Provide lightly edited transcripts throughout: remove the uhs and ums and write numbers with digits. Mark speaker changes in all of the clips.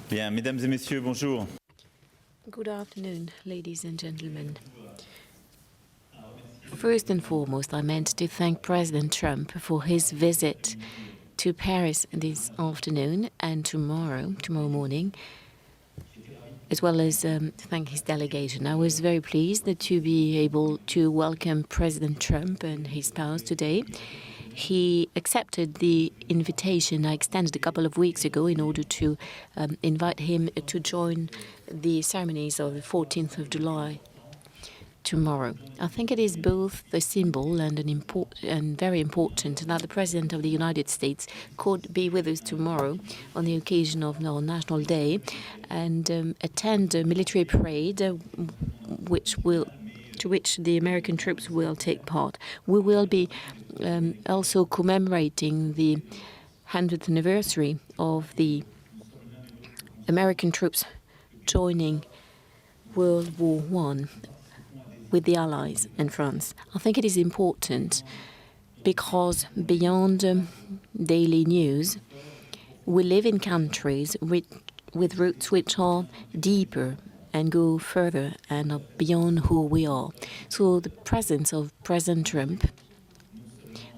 Speaker 1: Bien, mesdames et messieurs, bonjour.
Speaker 2: Good afternoon, ladies and gentlemen. First and foremost, I meant to thank President Trump for his visit to Paris this afternoon and tomorrow morning, as well as thank his delegation. I was very pleased to be able to welcome President Trump and his spouse today. He accepted the invitation I extended a couple of weeks ago in order to invite him to join the ceremonies of the 14th of July tomorrow. I think it is both a symbol and very important that the President of the United States could be with us tomorrow on the occasion of our National Day and attend a military parade to which the American troops will take part. We will be also commemorating the 100th anniversary of the American troops joining World War I with the Allies and France. I think it is important because beyond daily news, we live in countries with roots which are deeper and go further and are beyond who we are. So the presence of President Trump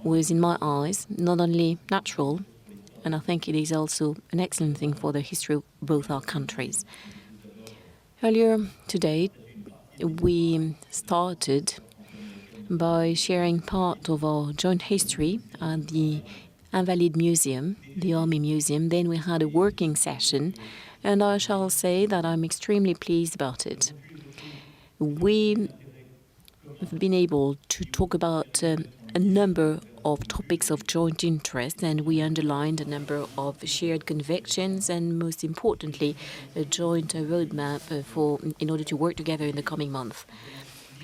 Speaker 2: was, in my eyes, not only natural, and I think it is also an excellent thing for the history of both our countries. Earlier today, we started by sharing part of our joint history at the Invalides Museum, the Army Museum. Then we had a working session, and I shall say that I'm extremely pleased about it. We have been able to talk about a number of topics of joint interest, and we underlined a number of shared convictions and, most importantly, a joint roadmap in order to work together in the coming month.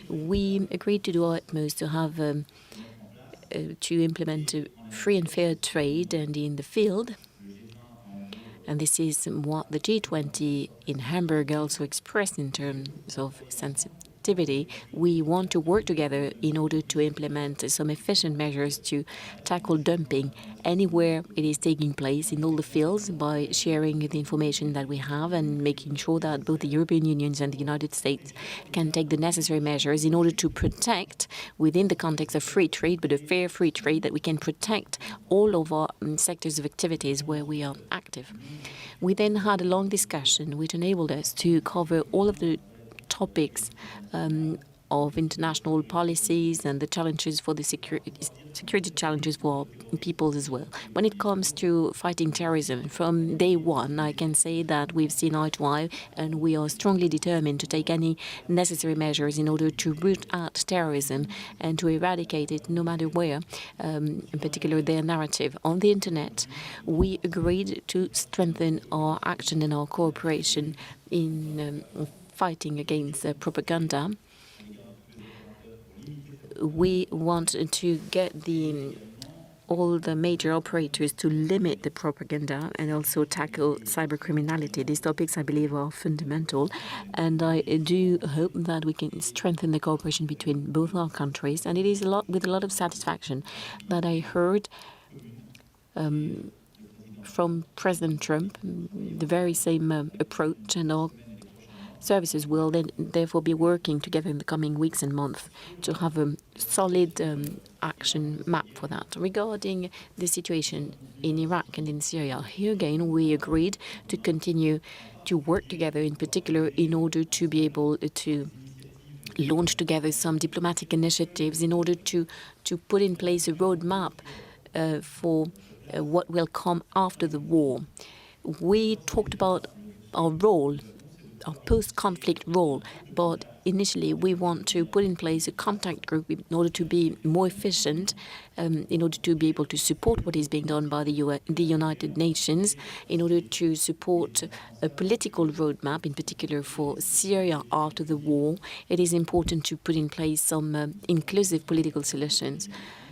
Speaker 2: We agreed to do our utmost to have to implement a free and fair trade and in the field. And this is what the G20 in Hamburg also expressed in terms of sensitivity. We want to work together in order to implement some efficient measures to tackle dumping anywhere it is taking place in all the fields by sharing the information that we have and making sure that both the European Union and the United States can take the necessary measures in order to protect, within the context of free trade, but a fair free trade, that we can protect all of our sectors of activities where we are active. We then had a long discussion which enabled us to cover all of the topics of international policies and the challenges for the security challenges for peoples as well. When it comes to fighting terrorism, from day one, I can say that we've seen eye to eye, and we are strongly determined to take any necessary measures in order to root out terrorism and to eradicate it no matter where, in particular their narrative. On the internet, we agreed to strengthen our action and our cooperation in fighting against propaganda. We want to get all the major operators to limit the propaganda and also tackle cybercriminality. These topics, I believe, are fundamental, and I do hope that we can strengthen the cooperation between both our countries. And it is with a lot of satisfaction that I heard from President Trump the very same approach, and our services will then therefore be working together in the coming weeks and months to have a solid action map for that. Regarding the situation in Iraq and in Syria, here again we agreed to continue to work together, in particular in order to be able to launch together some diplomatic initiatives in order to put in place a roadmap for what will come after the war. We talked about our role, our post-conflict role, but initially we want to put in place a contact group in order to be more efficient, in order to be able to support what is being done by the United Nations, in order to support a political roadmap, in particular for Syria after the war. It is important to put in place some inclusive political solutions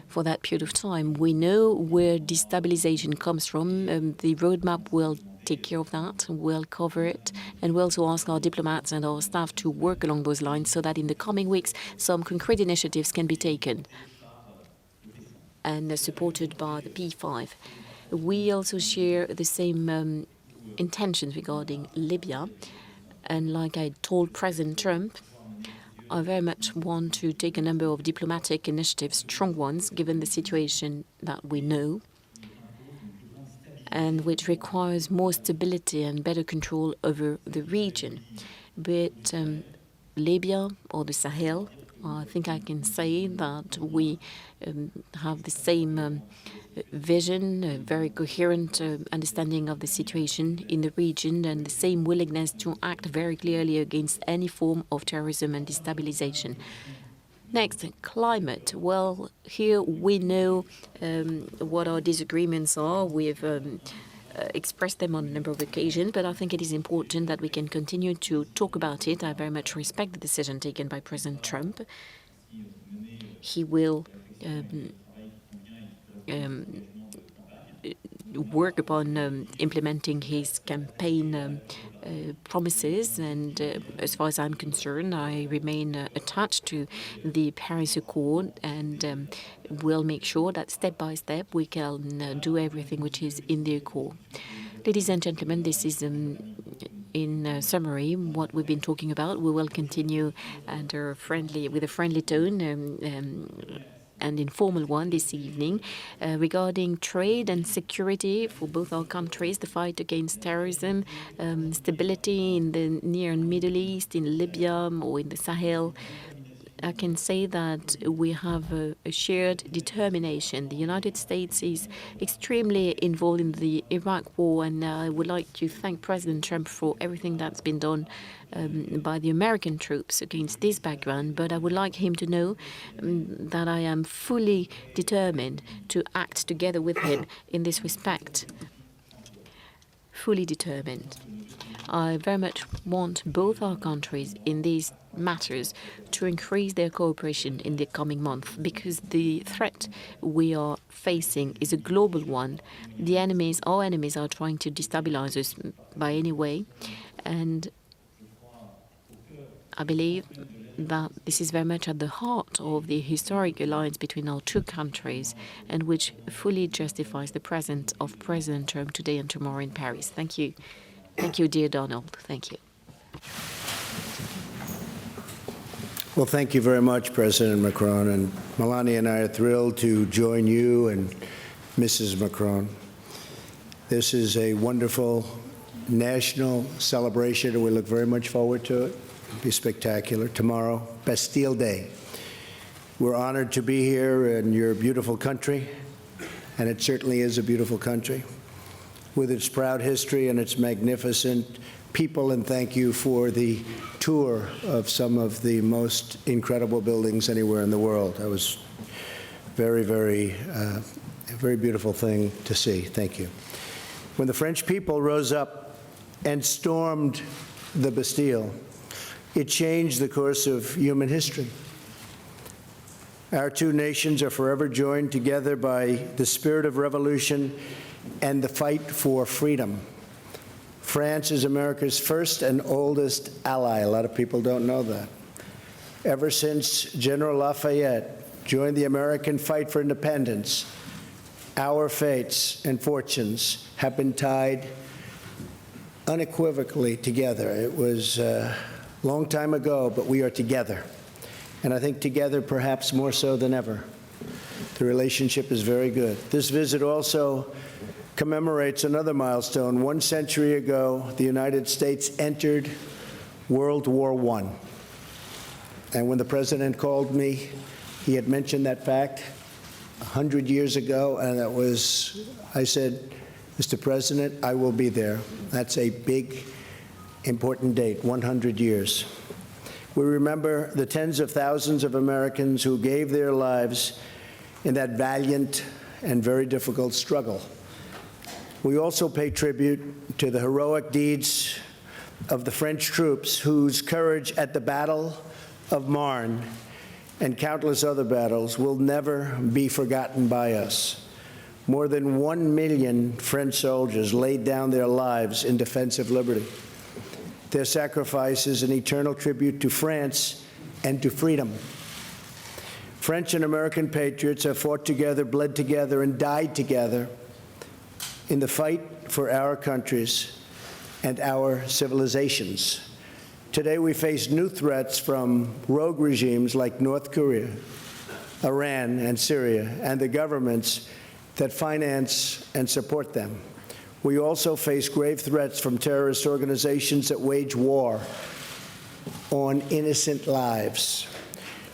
Speaker 2: for that period of time. We know where destabilization comes from. The roadmap will take care of that, we'll cover it, and we'll also ask our diplomats and our staff to work along those lines so that in the coming weeks some concrete initiatives can be taken and supported by the P5. We also share the same intentions regarding Libya. And like I told President Trump, I very much want to take a number of diplomatic initiatives, strong ones, given the situation that we know, and which requires more stability and better control over the region. Be it Libya or the Sahel, I think I can say that we have the same vision, a very coherent understanding of the situation in the region, and the same willingness to act very clearly against any form of terrorism and destabilization. Next, climate. Well, here we know what our disagreements are. We've expressed them on a number of occasions, but I think it is important that we can continue to talk about it. I very much respect the decision taken by President Trump. He will work upon implementing his campaign promises, and as far as I'm concerned, I remain attached to the Paris Accord, and will make sure that step by step we can do everything which is in the Accord. Ladies and gentlemen, this is in summary what we've been talking about. We will continue with a friendly tone and informal one this evening regarding trade and security for both our countries, the fight against terrorism, stability in the Near and Middle East, in Libya or in the Sahel. I can say that we have a shared determination. The United States is extremely involved in the Iraq war, and I would like to thank President Trump for everything that's been done by the American troops against this background. But I would like him to know that I am fully determined to act together with him in this respect. Fully determined. I very much want both our countries in these matters to increase their cooperation in the coming month, because the threat we are facing is a global one. Our enemies are trying to destabilize us by any way, and I believe that this is very much at the heart of the historic alliance between our two countries, and which fully justifies the presence of President Trump today and tomorrow in Paris. Thank you. Thank you, dear Donald. Thank you.
Speaker 1: Well, thank you very much, President Macron. And Melania and I are thrilled to join you and Mrs. Macron. This is a wonderful national celebration, and we look very much forward to it. It'll be spectacular. Tomorrow, Bastille Day. We're honored to be here in your beautiful country, and it certainly is a beautiful country, with its proud history and its magnificent people, and thank you for the tour of some of the most incredible buildings anywhere in the world. That was very, very, a very beautiful thing to see. Thank you. When the French people rose up and stormed the Bastille, it changed the course of human history. Our two nations are forever joined together by the spirit of revolution and the fight for freedom. France is America's first and oldest ally. A lot of people don't know that. Ever since General Lafayette joined the American fight for independence, our fates and fortunes have been tied unequivocally together. It was a long time ago, but we are together. And I think together perhaps more so than ever. The relationship is very good. This visit also commemorates another milestone. 1 century ago, the United States entered World War I. And when the president called me, he had mentioned that fact 100 years ago, and it was, I said, Mr. President, I will be there. That's a big, important date, 100 years. We remember the tens of thousands of Americans who gave their lives in that valiant and very difficult struggle. We also pay tribute to the heroic deeds of the French troops whose courage at the Battle of Marne and countless other battles will never be forgotten by us. More than 1 million French soldiers laid down their lives in defense of liberty. Their sacrifice is an eternal tribute to France and to freedom. French and American patriots have fought together, bled together, and died together in the fight for our countries. and our civilizations. Today, we face new threats from rogue regimes like North Korea, Iran, and Syria, and the governments that finance and support them. We also face grave threats from terrorist organizations that wage war on innocent lives.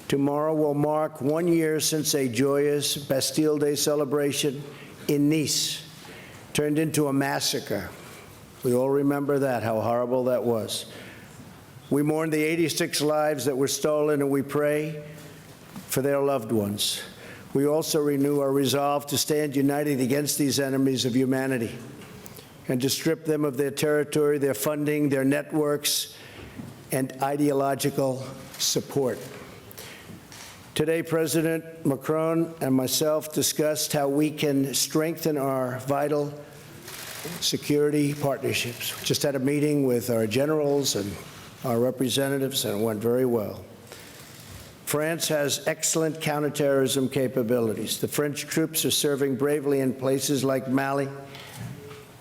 Speaker 1: Tomorrow will mark 1 year since a joyous Bastille Day celebration in Nice turned into a massacre. We all remember that, how horrible that was. We mourn the 86 lives that were stolen, and we pray for their loved ones. We also renew our resolve to stand united against these enemies of humanity and to strip them of their territory, their funding, their networks, and ideological support. Today, President Macron and myself discussed how we can strengthen our vital security partnerships. We just had a meeting with our generals and our representatives, and it went very well. France has excellent counterterrorism capabilities. The French troops are serving bravely in places like Mali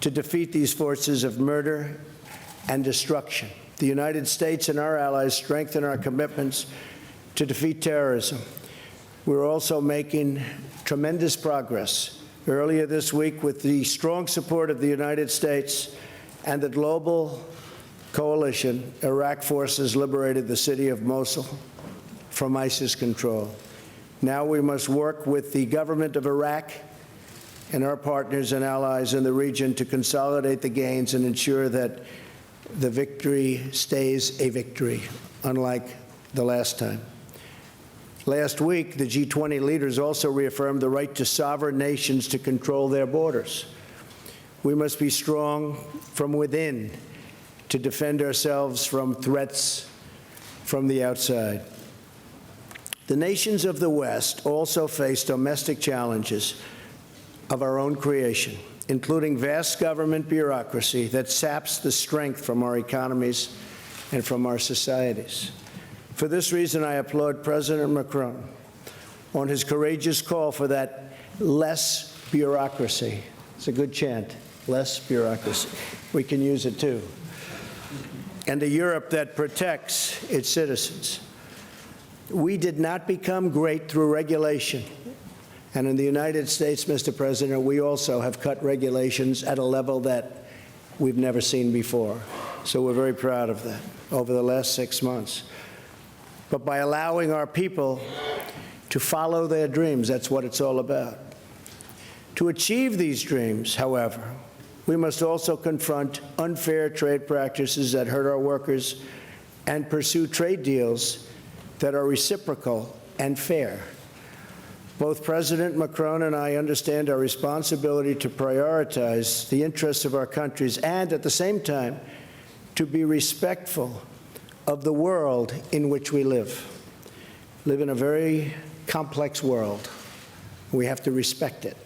Speaker 1: to defeat these forces of murder and destruction. The United States and our allies strengthen our commitments to defeat terrorism. We're also making tremendous progress. Earlier this week, with the strong support of the United States and the global coalition, Iraq forces liberated the city of Mosul from ISIS control. Now we must work with the government of Iraq and our partners and allies in the region to consolidate the gains and ensure that the victory stays a victory, unlike the last time. Last week, the G20 leaders also reaffirmed the right to sovereign nations to control their borders. We must be strong from within to defend ourselves from threats from the outside. The nations of the West also face domestic challenges of our own creation, including vast government bureaucracy that saps the strength from our economies and from our societies. For this reason, I applaud President Macron on his courageous call for that less bureaucracy. It's a good chant, less bureaucracy. We can use it too. And a Europe that protects its citizens. We did not become great through regulation. And in the United States, Mr. President, we also have cut regulations at a level that we've never seen before. So we're very proud of that over the last 6 months. But by allowing our people to follow their dreams, that's what it's all about. To achieve these dreams, however, we must also confront unfair trade practices that hurt our workers and pursue trade deals that are reciprocal and fair. Both President Macron and I understand our responsibility to prioritize the interests of our countries and, at the same time, to be respectful of the world in which we live. We live in a very complex world. We have to respect it.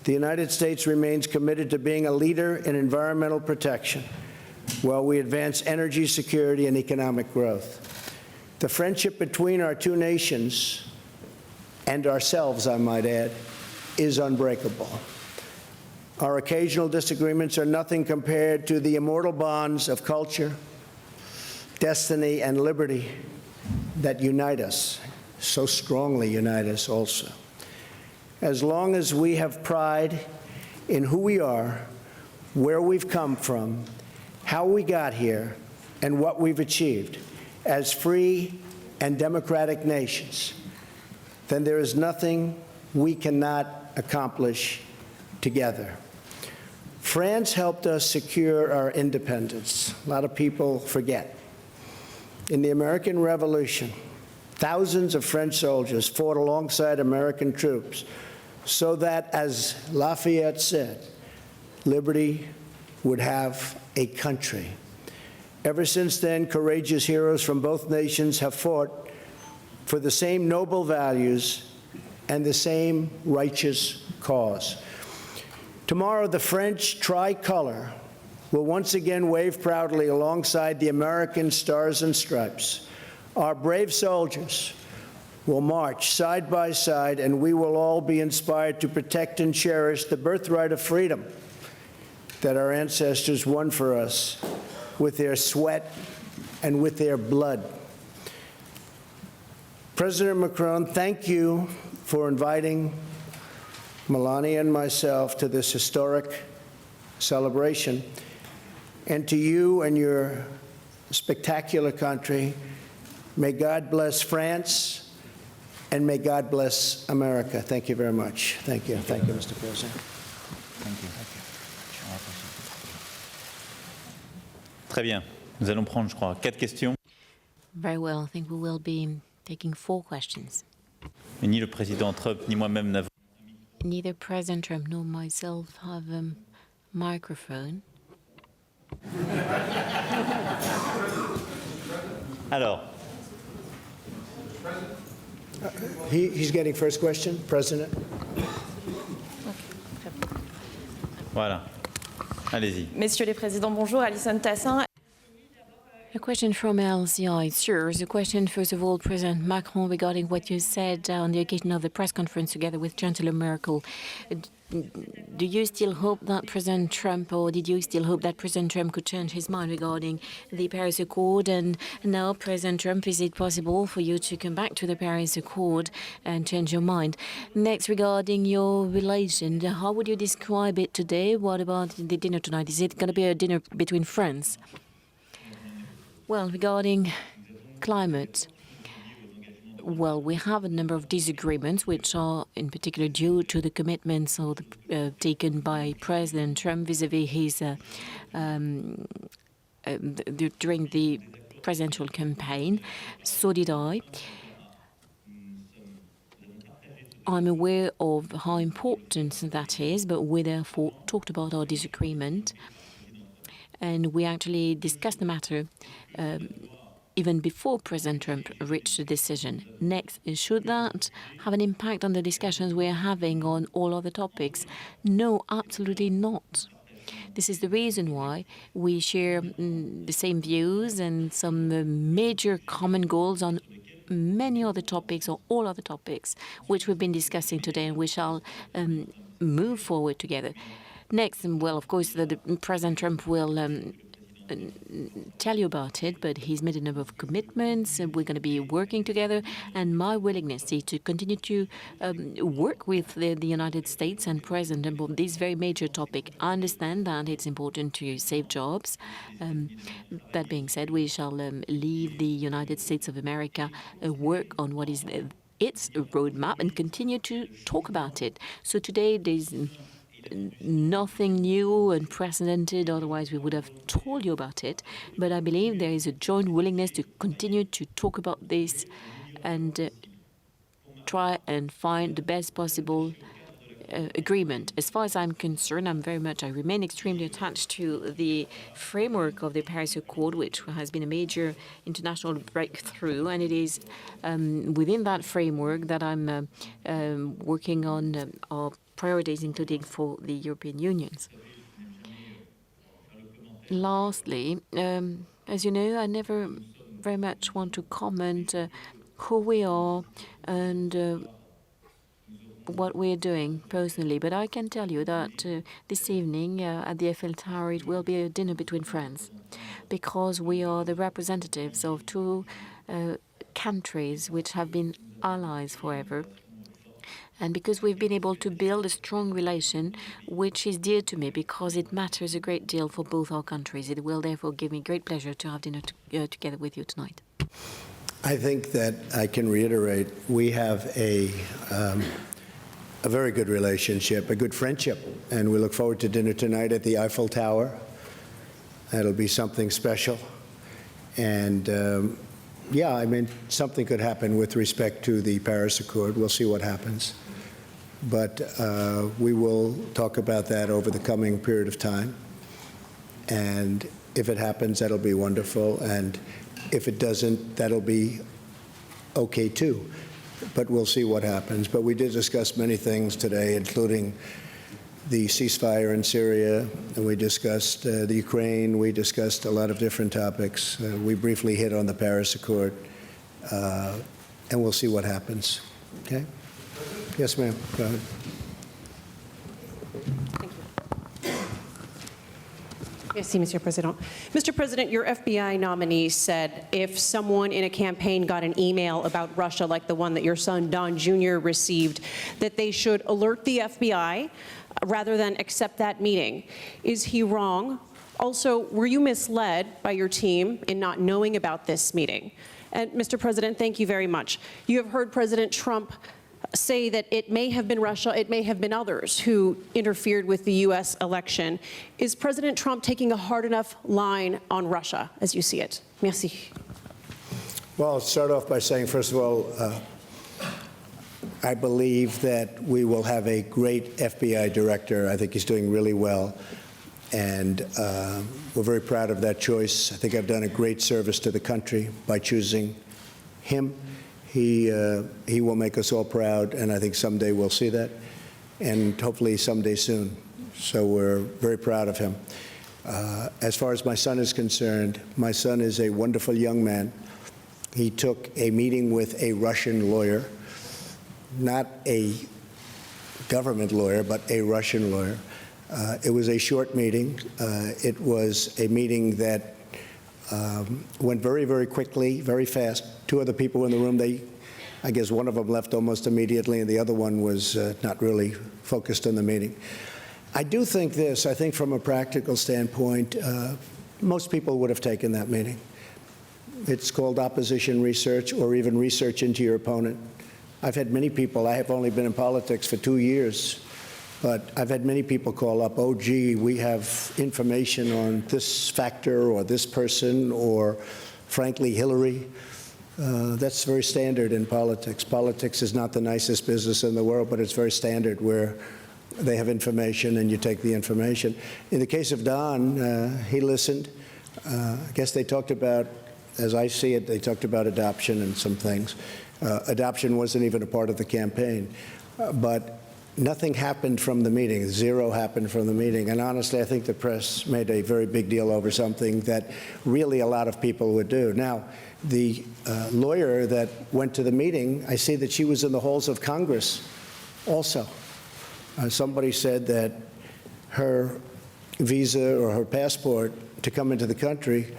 Speaker 1: The United States remains committed to being a leader in environmental protection while we advance energy security and economic growth. The friendship between our two nations and ourselves, I might add, is unbreakable. Our occasional disagreements are nothing compared to the immortal bonds of culture, destiny, and liberty that unite us, so strongly unite us also. As long as we have pride in who we are, where we've come from, how we got here, and what we've achieved as free and democratic nations, then there is nothing we cannot accomplish together. France helped us secure our independence. A lot of people forget. In the American Revolution, thousands of French soldiers fought alongside American troops so that, as Lafayette said, liberty would have a country. Ever since then, courageous heroes from both nations have fought for the same noble values and the same righteous cause. Tomorrow, the French tricolor will once again wave proudly alongside the American Stars and Stripes. Our brave soldiers will march side by side, and we will all be inspired to protect and cherish the birthright of freedom that our ancestors won for us with their sweat and with their blood. President Macron, thank you for inviting Melania and myself to this historic celebration. And to you and your spectacular country, may God bless France, and may God bless America. Thank you very much. Thank you. Thank you, Mr. President.
Speaker 3: Thank you. Très bien. Nous allons prendre, je crois, 4 questions.
Speaker 2: Very well. I think we will be taking 4 questions.
Speaker 3: Et ni le président Trump ni moi-même n'avons.
Speaker 2: Neither President Trump nor myself have a microphone.
Speaker 3: Alors,
Speaker 1: He's getting first question, President.
Speaker 3: voilà. Allez-y.
Speaker 4: Messieurs les présidents, bonjour. Alison Tassin.
Speaker 2: A question from LCI. Sirs, a question first of all, President Macron, regarding what you said on the occasion of the press conference together with Chancellor Merkel. Do you still hope that President Trump, or did you still hope that President Trump could change his mind regarding the Paris Accord? And now, President Trump, is it possible for you to come back to the Paris Accord and change your mind? Next, regarding your relation, how would you describe it today? What about the dinner tonight? Is it going to be a dinner between friends? Well, regarding climate, well, we have a number of disagreements, which are in particular due to the commitments taken by President Trump vis-à-vis his during the presidential campaign. So did I. I'm aware of how important that is, but we therefore talked about our disagreement. And we actually discussed the matter even before President Trump reached a decision. Next, should that have an impact on the discussions we're having on all other topics? No, absolutely not. This is the reason why we share the same views and some major common goals on many other topics, or all other topics, which we've been discussing today, and we shall move forward together. Next, well, of course, the President Trump will tell you about it, but he's made a number of commitments, and we're going to be working together. And my willingness is to continue to work with the United States and President Trump on this very major topic. I understand that it's important to save jobs. That being said, we shall leave the United States of America work on what is its roadmap and continue to talk about it. So today there's nothing new, unprecedented, otherwise we would have told you about it. But I believe there is a joint willingness to continue to talk about this and try and find the best possible agreement. As far as I'm concerned, I remain extremely attached to the framework of the Paris Accord, which has been a major international breakthrough, and it is within that framework that I'm working on our priorities, including for the European Union. Lastly, as you know, I never very much want to comment who we are and what we're doing personally, but I can tell you that this evening at the Eiffel Tower it will be a dinner between friends, because we are the representatives of 2 countries which have been allies forever. And because we've been able to build a strong relation, which is dear to me because it matters a great deal for both our countries. It will therefore give me great pleasure to have dinner together with you tonight.
Speaker 1: I think that I can reiterate, we have a very good relationship, a good friendship, and we look forward to dinner tonight at the Eiffel Tower. That'll be something special. And yeah, I mean, something could happen with respect to the Paris Accord. We'll see what happens. But we will talk about that over the coming period of time. And if it happens, that'll be wonderful. And if it doesn't, that'll be okay too. But we'll see what happens. But we did discuss many things today, including the ceasefire in Syria, and we discussed the Ukraine. We discussed a lot of different topics. We briefly hit on the Paris Accord, and we'll see what happens. Okay? Yes, ma'am. Go ahead.
Speaker 5: Merci, Monsieur President. Mr. President, your FBI nominee said if someone in a campaign got an email about Russia, like the one that your son Don Jr. received, that they should alert the FBI rather than accept that meeting. Is he wrong? Also, were you misled by your team in not knowing about this meeting? And Mr. President, thank you very much. You have heard President Trump say that it may have been Russia, it may have been others who interfered with the U.S. election. Is President Trump taking a hard enough line on Russia as you see it? Merci.
Speaker 1: Well, I'll start off by saying, first of all, I believe that we will have a great FBI director. I think he's doing really well. And we're very proud of that choice. I think I've done a great service to the country by choosing him. He will make us all proud, and I think someday we'll see that, and hopefully someday soon. So we're very proud of him. As far as my son is concerned, my son is a wonderful young man. He took a meeting with a Russian lawyer, not a government lawyer, but a Russian lawyer. It was a short meeting. It was a meeting that went very, very quickly, very fast. Two other people in the room, I guess one of them left almost immediately, and the other one was not really focused on the meeting. I do think this. I think from a practical standpoint, most people would have taken that meeting. It's called opposition research or even research into your opponent. I've had many people, I have only been in politics for 2 years, but I've had many people call up, oh, gee, we have information on this factor or this person or, frankly, Hillary. That's very standard in politics. Politics is not the nicest business in the world, but it's very standard where they have information and you take the information. In the case of Don, he listened. I guess they talked about, as I see it, they talked about adoption and some things. Adoption wasn't even a part of the campaign. But nothing happened from the meeting. Zero happened from the meeting. And honestly, I think the press made a very big deal over something that really a lot of people would do. Now, the lawyer that went to the meeting, I see that she was in the halls of Congress also. Somebody said that her visa or her passport to come into the country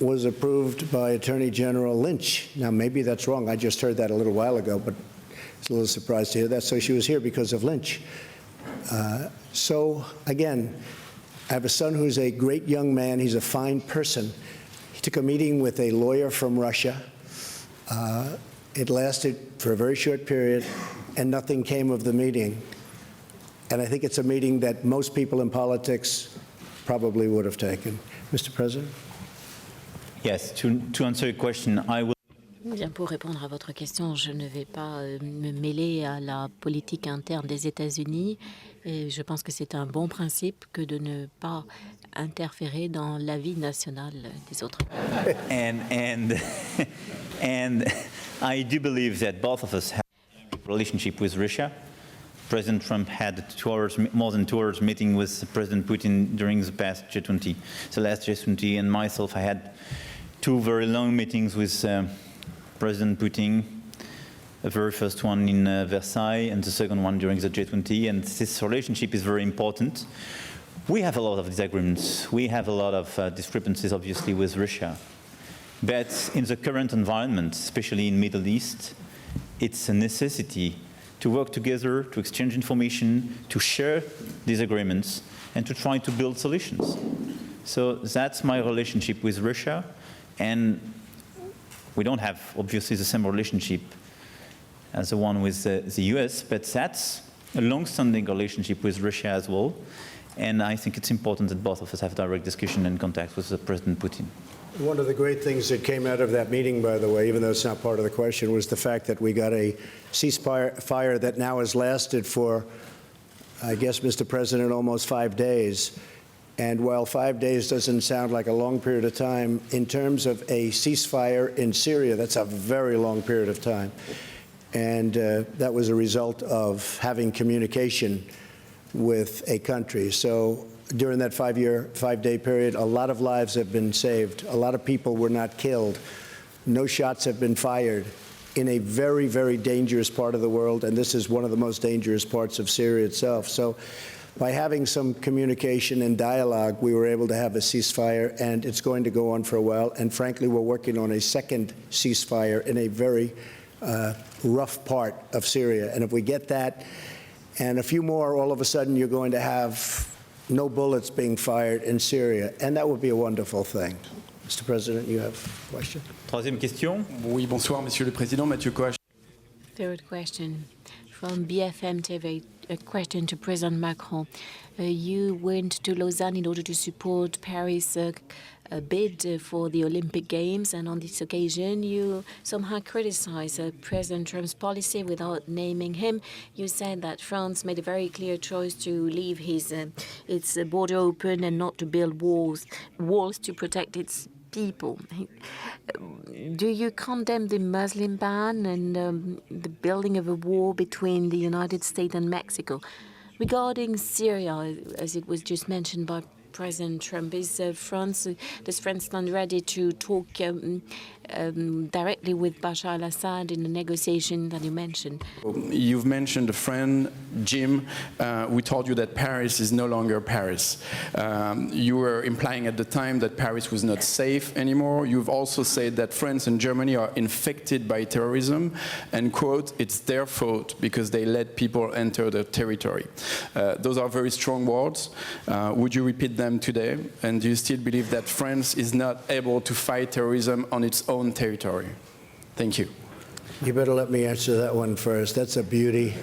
Speaker 1: was approved by Attorney General Lynch. Now, maybe that's wrong. I just heard that a little while ago, but it's a little surprised to hear that. So she was here because of Lynch. So, again, I have a son who's a great young man. He's a fine person. He took a meeting with a lawyer from Russia. It lasted for a very short period, and nothing came of the meeting. And I think it's a meeting that most people in politics probably would have taken. Mr. President?
Speaker 3: Yes, to answer your question, I will.
Speaker 2: Bien, pour répondre à votre question, je ne vais pas me mêler à la politique interne des États-Unis. Et je pense que c'est un bon principe que de ne pas interférer dans la vie nationale des autres.
Speaker 3: And I do believe that both of us have a relationship with Russia. President Trump had more than 2 hours meeting with President Putin during the past G20, the last G20, and myself, I had 2 very long meetings with President Putin, the very first one in Versailles and the second one during the G20, and this relationship is very important. We have a lot of disagreements. We have a lot of discrepancies, obviously, with Russia. But in the current environment, especially in Middle East, it's a necessity to work together, to exchange information, to share these agreements, and to try to build solutions. So that's my relationship with Russia, and we don't have, obviously, the same relationship as the one with the US, but that's a long-standing relationship with Russia as well, and I think it's important that both of us have direct discussion and contact with President Putin.
Speaker 1: One of the great things that came out of that meeting, by the way, even though it's not part of the question, was the fact that we got a ceasefire that now has lasted for, I guess, Mr. President, almost 5 days. And while 5 days doesn't sound like a long period of time, in terms of a ceasefire in Syria, that's a very long period of time. And that was a result of having communication with a country. So during that 5-day period, a lot of lives have been saved. A lot of people were not killed. No shots have been fired in a very, very dangerous part of the world, and this is one of the most dangerous parts of Syria itself. So by having some communication and dialogue, we were able to have a ceasefire, and it's going to go on for a while. And frankly, we're working on a second ceasefire in a very rough part of Syria. And if we get that and a few more, all of a sudden you're going to have no bullets being fired in Syria, and that would be a wonderful thing. Mr. President, you have a question?
Speaker 3: Troisième question.
Speaker 6: Oui, bonsoir, Monsieur le Président. Mathieu Coach.
Speaker 2: Third question from BFM TV, a question to President Macron. You went to Lausanne in order to support Paris' bid for the Olympic Games, and on this occasion you somehow criticized President Trump's policy without naming him. You said that France made a very clear choice to leave its border open and not to build walls to protect its people. Do you condemn the Muslim ban and the building of a wall between the United States and Mexico? Regarding Syria, as it was just mentioned by President Trump, does France stand ready to talk directly with Bashar al-Assad in the negotiation that you mentioned?
Speaker 6: You've mentioned a friend, Jim, who told you that Paris is no longer Paris. You were implying at the time that Paris was not safe anymore. You've also said that France and Germany are infected by terrorism, and, quote, it's their fault because they let people enter their territory. Those are very strong words. Would you repeat them today? And do you still believe that France is not able to fight terrorism on its own territory? Thank you.
Speaker 1: You better let me answer that one first. That's a beauty.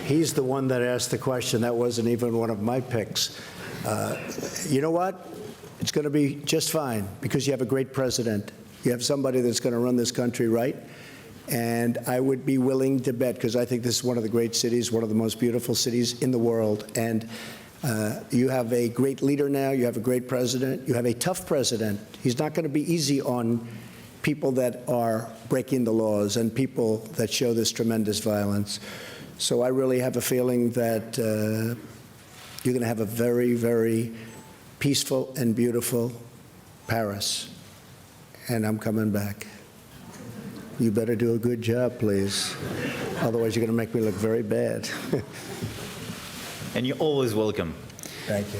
Speaker 1: He's the one that asked the question. That wasn't even one of my picks. You know what? It's going to be just fine because you have a great president. You have somebody that's going to run this country right. And I would be willing to bet, because I think this is one of the great cities, one of the most beautiful cities in the world. And you have a great leader now. You have a great president. You have a tough president. He's not going to be easy on people that are breaking the laws and people that show this tremendous violence. So I really have a feeling that you're going to have a very, very peaceful and beautiful Paris. And I'm coming back. You better do a good job, please. Otherwise, you're going to make me look very bad.
Speaker 3: And you're always welcome.
Speaker 1: Thank you.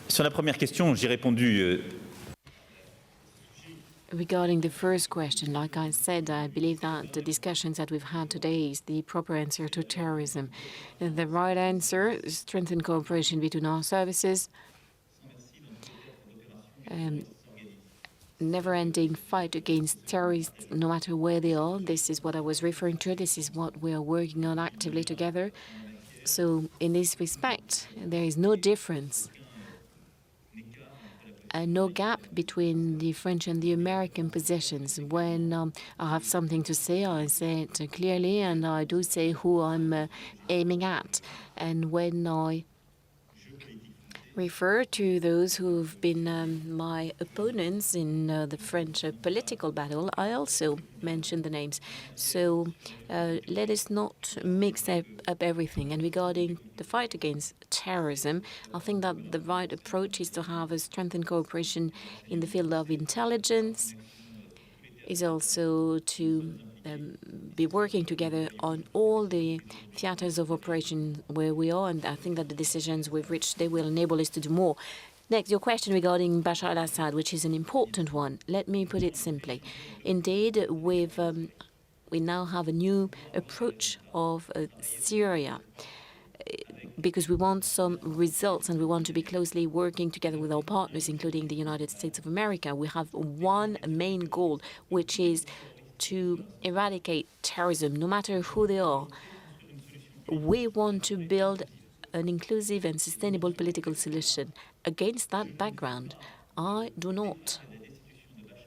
Speaker 3: Sur la première question, j'ai répondu.
Speaker 2: Regarding the first question, like I said, I believe that the discussions that we've had today is the proper answer to terrorism. The right answer is strengthen cooperation between our services, never-ending fight against terrorists, no matter where they are. This is what I was referring to. This is what we are working on actively together. So in this respect, there is no difference, no gap between the French and the American positions. When I have something to say, I say it clearly, and I do say who I'm aiming at. And when I refer to those who've been my opponents in the French political battle, I also mention the names. So let us not mix up everything. And regarding the fight against terrorism, I think that the right approach is to have a strengthened cooperation in the field of intelligence, is also to be working together on all the theaters of operation where we are, and I think that the decisions we've reached, they will enable us to do more. Next, your question regarding Bashar al-Assad, which is an important one. Let me put it simply. Indeed, we now have a new approach of Syria, because we want some results and we want to be closely working together with our partners, including the United States of America. We have one main goal, which is to eradicate terrorism, no matter who they are. We want to build an inclusive and sustainable political solution. Against that background, I do not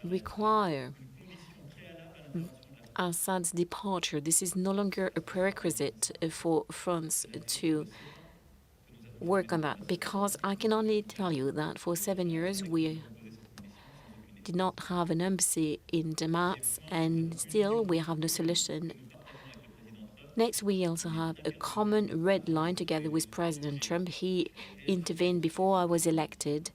Speaker 2: require Assad's departure. This is no longer a prerequisite for France to work on that, because I can only tell you that for 7 years we did not have an embassy in Damas, and still we have no solution. Next, we also have a common red line together with President Trump. He intervened before I was elected,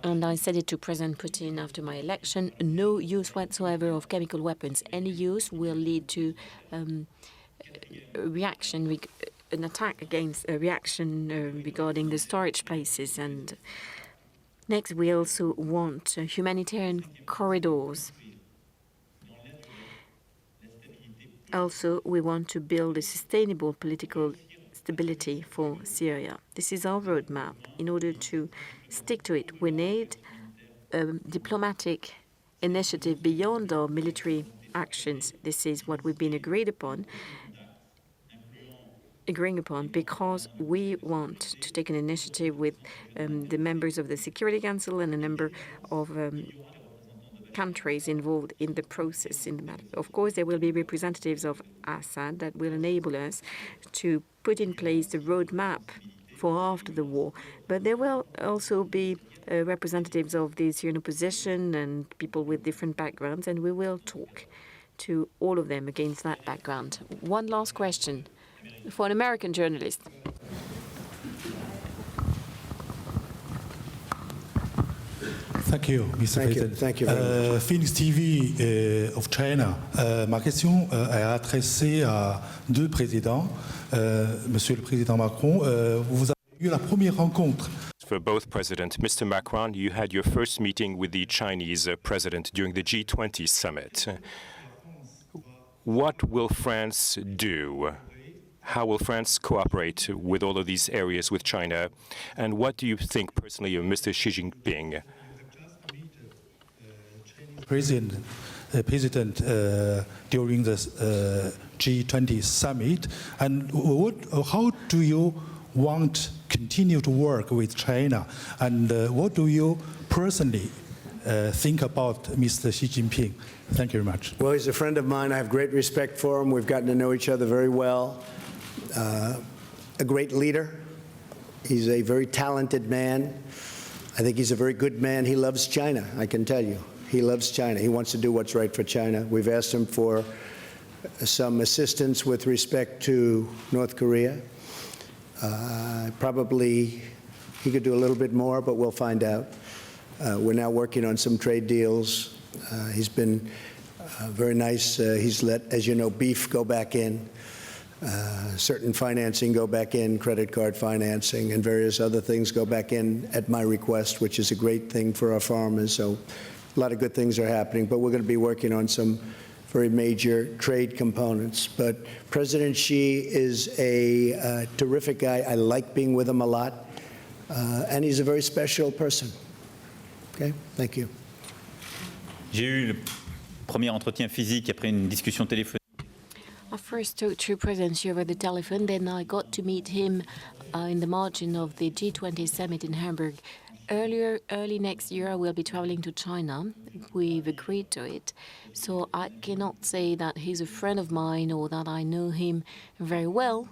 Speaker 2: and I said it to President Putin after my election: no use whatsoever of chemical weapons. Any use will lead to reaction an attack against a reaction regarding the storage places. And next, we also want humanitarian corridors. Also, we want to build a sustainable political stability for Syria. This is our roadmap. In order to stick to it, we need a diplomatic initiative beyond our military actions. This is what we've been agreeing upon because we want to take an initiative with the members of the Security Council and a number of countries involved in the process in the matter. Of course, there will be representatives of Assad that will enable us to put in place the roadmap for after the war. But there will also be representatives of the Syrian opposition and people with different backgrounds, and we will talk to all of them against that background. One last question for an American journalist.
Speaker 7: Thank you, Mr. President.
Speaker 1: Thank you very much.
Speaker 7: Phoenix TV of China. Ma question est adressée à deux présidents. Monsieur le Président Macron, vous avez eu la première rencontre.
Speaker 8: For both presidents, Mr. Macron, you had your first meeting with the Chinese president during the G20 summit. What will France do? How will France cooperate with all of these areas with China? And what do you think personally of Mr. Xi Jinping?
Speaker 7: President during the G20 summit, and how do you want to continue to work with China, and what do you personally think about Mr. Xi Jinping? Thank you very much.
Speaker 1: Well, he's a friend of mine. I have great respect for him. We've gotten to know each other very well. A great leader. He's a very talented man. I think he's a very good man. He loves China, I can tell you. He loves China. He wants to do what's right for China. We've asked him for some assistance with respect to North Korea. Probably he could do a little bit more, but we'll find out. We're now working on some trade deals. He's been very nice. He's let, as you know, beef go back in, certain financing go back in, credit card financing, and various other things go back in at my request, which is a great thing for our farmers. So a lot of good things are happening, but we're going to be working on some very major trade components. But President Xi is a terrific guy. I like being with him a lot, and he's a very special person. Okay, thank you.
Speaker 3: J'ai eu le premier entretien physique après une discussion téléphonique.
Speaker 2: I first talked to President Xi over the telephone, then I got to meet him in the margin of the G20 summit in Hamburg. Early next year, I will be traveling to China. We've agreed to it. So I cannot say that he's a friend of mine or that I know him very well,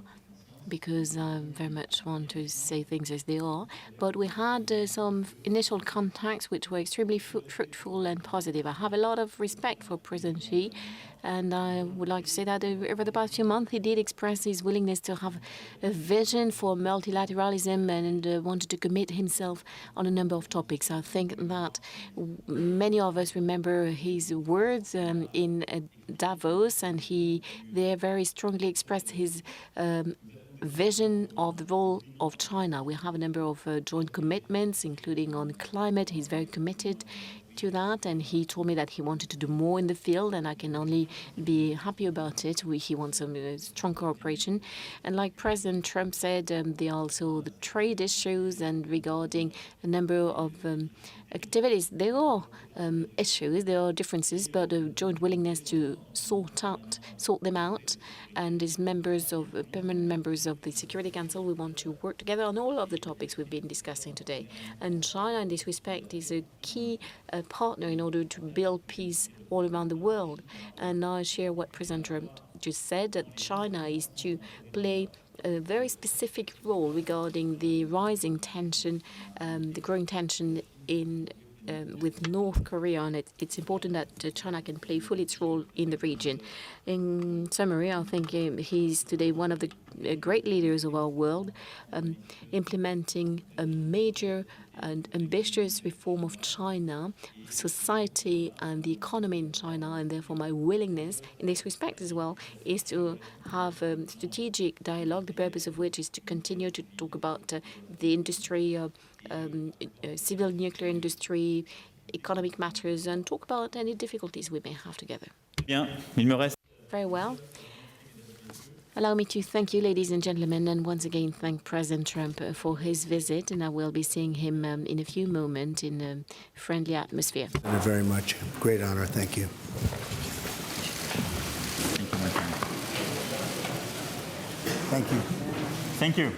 Speaker 2: because I very much want to say things as they are. But we had some initial contacts which were extremely fruitful and positive. I have a lot of respect for President Xi, and I would like to say that over the past few months he did express his willingness to have a vision for multilateralism and wanted to commit himself on a number of topics. I think that many of us remember his words in Davos, and he there very strongly expressed his vision of the role of China. We have a number of joint commitments, including on climate. He's very committed to that, and he told me that he wanted to do more in the field, and I can only be happy about it. He wants some strong cooperation. And like President Trump said, there are also the trade issues, and regarding a number of activities, there are issues, there are differences, but a joint willingness to sort them out. And as permanent members of the Security Council, we want to work together on all of the topics we've been discussing today. And China, in this respect, is a key partner in order to build peace all around the world. And I share what President Trump just said, that China is to play a very specific role regarding the rising tension, the growing tension in with North Korea, and it's important that China can play fully its role in the region. In summary, I think he's today one of the great leaders of our world, implementing a major and ambitious reform of China, society and the economy in China, and therefore my willingness in this respect as well is to have a strategic dialogue, the purpose of which is to continue to talk about the industry, civil nuclear industry, economic matters, and talk about any difficulties we may have together.
Speaker 3: Bien, il me reste.
Speaker 2: Very well. Allow me to thank you, ladies and gentlemen, and once again thank President Trump for his visit, and I will be seeing him in a few moments in a friendly atmosphere.
Speaker 1: Very much. Great honor. Thank you.
Speaker 3: Thank you, my friend.
Speaker 1: Thank you.
Speaker 3: Thank you.